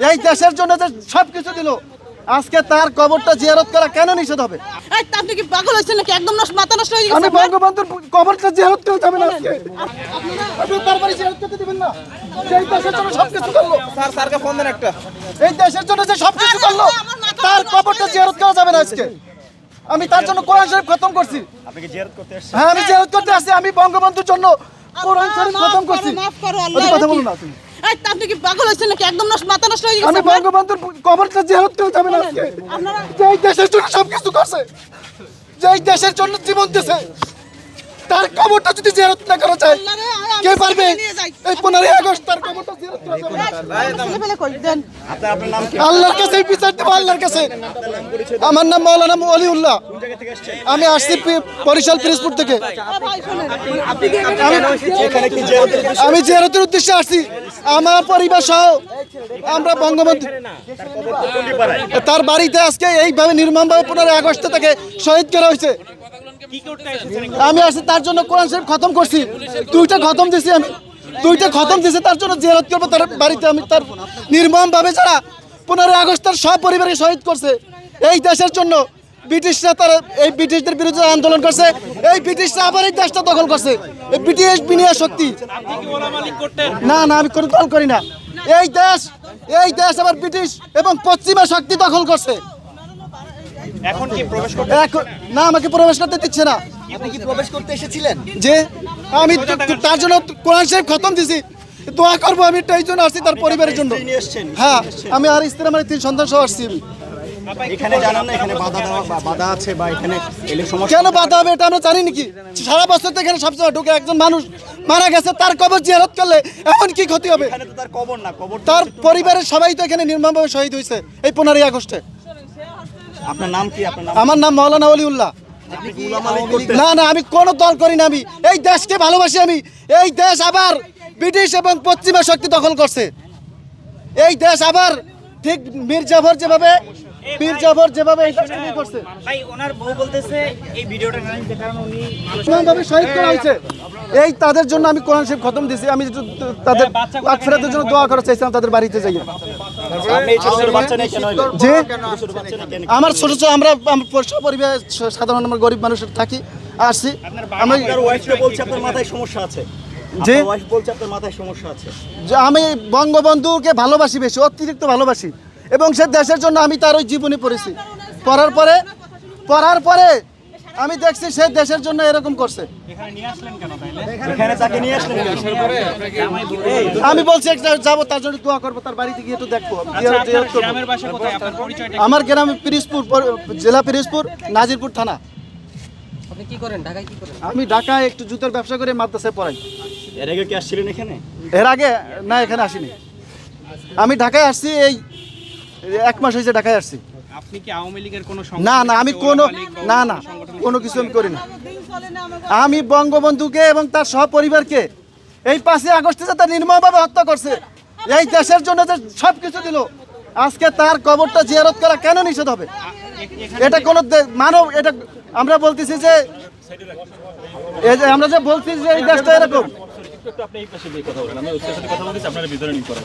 এই দেশের জন্য যে সবকিছু দিল, আজকে তার কবরটা জিয়ারত করা কেন নিষেধ হবে? আপনি কি পাগল হয়েছেন নাকি? একদম মাথা নষ্ট হয়ে গেছে। আমি বঙ্গবন্ধুর কবরটা জিয়ারত করতে যাবে না আজকে? আপনি তার বাড়ি জিয়ারত করতে দিবেন না? এই দেশের জন্য সবকিছু করলো, স্যারকে ফোন দেন একটা। এই দেশের জন্য যে সবকিছু করলো, তার কবরটা জিয়ারত করা যাবে না আজকে? আমি তার জন্য কোরআন শরীফ খতম করছি। আপনি কি জিয়ারত করতে আসছেন? হ্যাঁ, আমি জিয়ারত করতে আসছি। আমি বঙ্গবন্ধুর জন্য কোরআন শরীফ খতম করছি। মাফ করো ওই আল্লাহ। কথা বলুন না তুমি। আপনি কি পাগল হয়েছেন নাকি? একদম মাথা নষ্ট হয়ে আমি গেছে। বঙ্গবন্ধুর কবরটা জিয়ারত করতে যাবে না আজকে? যে এই দেশের জন্য সবকিছু করছে, যে এই দেশের জন্য জীবন দিয়েছে, তার কবরটা যদি জিয়ারত না করা যায়, কে পারবে? এই 15 আগস্ট তার কবরটা জিয়ারত করা যাবে না। আপনার নাম কি? আল্লাহর কাছে বিচার দেবো, আল্লাহর কাছে। আমার নাম মাওলানা অলিউল্লাহ। কোন জায়গা থেকে আসছেন? আমি আসছি বরিশাল পিরোজপুর থেকে। এখানে কি জিয়ারতের উদ্দেশ্যে? আমি জিয়ারতের উদ্দেশ্যে আসছি। আমার পরিবার সহ আমরা বঙ্গবন্ধু কোনটি পাড়ায়? তার বাড়িতে আজকে এইভাবে নির্মমভাবে 15 আগস্ট থেকে শহীদ করা হয়েছে। আমি আসছি তার জন্য কোরআন শরীফ খতম করছি। দুইটা খতম দিছি, আমি দুইটা খতম দিছি তার জন্য জিয়ারত করবো তার বাড়িতে। আমি তার নির্মমভাবে যারা 15 আগস্ট তার সব পরিবারকে শহীদ করছে এই দেশের জন্য, ব্রিটিশরা তারা এই ব্রিটিশদের বিরুদ্ধে আন্দোলন করছে, এই ব্রিটিশরা আবার এই দেশটা দখল করছে। এই ব্রিটিশ বিনিয়া শক্তি। না না, আমি কোনো দল করি না। এই দেশ আবার ব্রিটিশ এবং পশ্চিমা শক্তি দখল করছে। এখন কি প্রবেশ করতে? না, আমাকে প্রবেশ করতে দিচ্ছে না। আপনি কি প্রবেশ করতে এসেছিলেন? যে আমি তার জন্য কোরআন শরীফ খতম দিছি, দোয়া করবো। আমি এই জন্য আসছি তার পরিবারের জন্য। নিয়ে এসেছেন? হ্যাঁ, আমি আর স্ত্রী আমার 3 সন্তান সহ আসছি। এখানে জানান না এখানে বাধা দেওয়া বা বাধা আছে বা এখানে এলে সমস্যা? কেন বাধা হবে এটা আমরা জানি নাকি? সারা বছর তো এখানে সবসময় ঢুকে একজন মানুষ মারা গেছে, তার কবর জিয়ারত করলে এমন কি ক্ষতি হবে? এখানে তো তার কবর না, কবর তো তার পরিবারের সবাই তো এখানে নির্মমভাবে শহীদ হয়েছে এই 15 আগস্টে। আপনার নাম কি? আপনার নাম? আমার নাম মাওলানা অলিউল্লাহ। আপনি কি উলামা লীগ করতে? না না, আমি কোনো দল করি না। আমি এই দেশকে ভালোবাসি। আমি এই দেশ আবার ব্রিটিশ এবং পশ্চিমা শক্তি দখল করছে। এই দেশ আবার ঠিক মীর জাফর যেভাবে এই দেশকে নিয়ে করছে। ভাই ওনার বউ বলতেছে এই ভিডিওটা নাই, যে কারণে উনি ভাবে শহীদ করা হয়েছে। এই তাদের জন্য আমি কোরআন শরীফ খতম দিয়েছি। আমি একটু তাদের মাগফিরাতের জন্য দোয়া করা চাইছিলাম তাদের বাড়িতে যাই। আপনি এই ছোট ছোট বাচ্চা নিয়ে কেন এলেন? যে ছোট বাচ্চা নিয়ে কেন? আমার ছোট ছোট আমরা পরিবার সাধারণ আমার গরিব মানুষের থাকি আসছি। আমি আপনার ওয়াইফকে বলছে আপনার মাথায় সমস্যা আছে। যে আপনার ওয়াইফ বলছে আপনার মাথায় সমস্যা আছে। যে আমি বঙ্গবন্ধুকে ভালোবাসি, বেশি অতিরিক্ত ভালোবাসি, এবং সে দেশের জন্য আমি তার ওই জীবনী পড়েছি। পড়ার পরে আমি দেখছি সে দেশের জন্য এরকম করছে। এখানে তাকে নিয়ে আসলেন কেন? আমি বলছি একটা যাবো, তার জন্য দোয়া করবো, তার বাড়িতে গিয়ে একটু দেখবো, জিয়ারত করবো। গ্রামের বাসা কোথায়? আপনার পরিচয়টা? আমার গ্রাম পিরোজপুর, জেলা পিরোজপুর, নাজিরপুর থানা। আপনি কি করেন? ঢাকায় কি করেন? আমি ঢাকায় একটু জুতোর ব্যবসা করে মাদ্রাসায় পড়াই। এর আগে কি আসছিলেন এখানে? এর আগে না, এখানে আসিনি। আমি ঢাকায় আসছি, এই 1 মাস হয়েছে ঢাকায় আসছি। আপনি কি আওয়ামী লীগের কোনো না না, আমি কোনো কোনো কিছু আমি করি না। আমি বঙ্গবন্ধুকে এবং তার সহপরিবারকে এই 5 আগস্টে যে তার নির্মমভাবে হত্যা করছে, এই দেশের জন্য যে সবকিছু দিল, আজকে তার কবরটা জিয়ারত করা কেন নিষেধ হবে? এটা কোন মানব, এটা আমরা বলতেছি যে এই যে আমরা যে বলছি যে এই দেশটা এরকম। আপনি এই পাশে দিয়ে কথা বলেন, আমি ওর সাথে কথা বলতেছি, আপনারা ভিতরে নিয়ে করেন।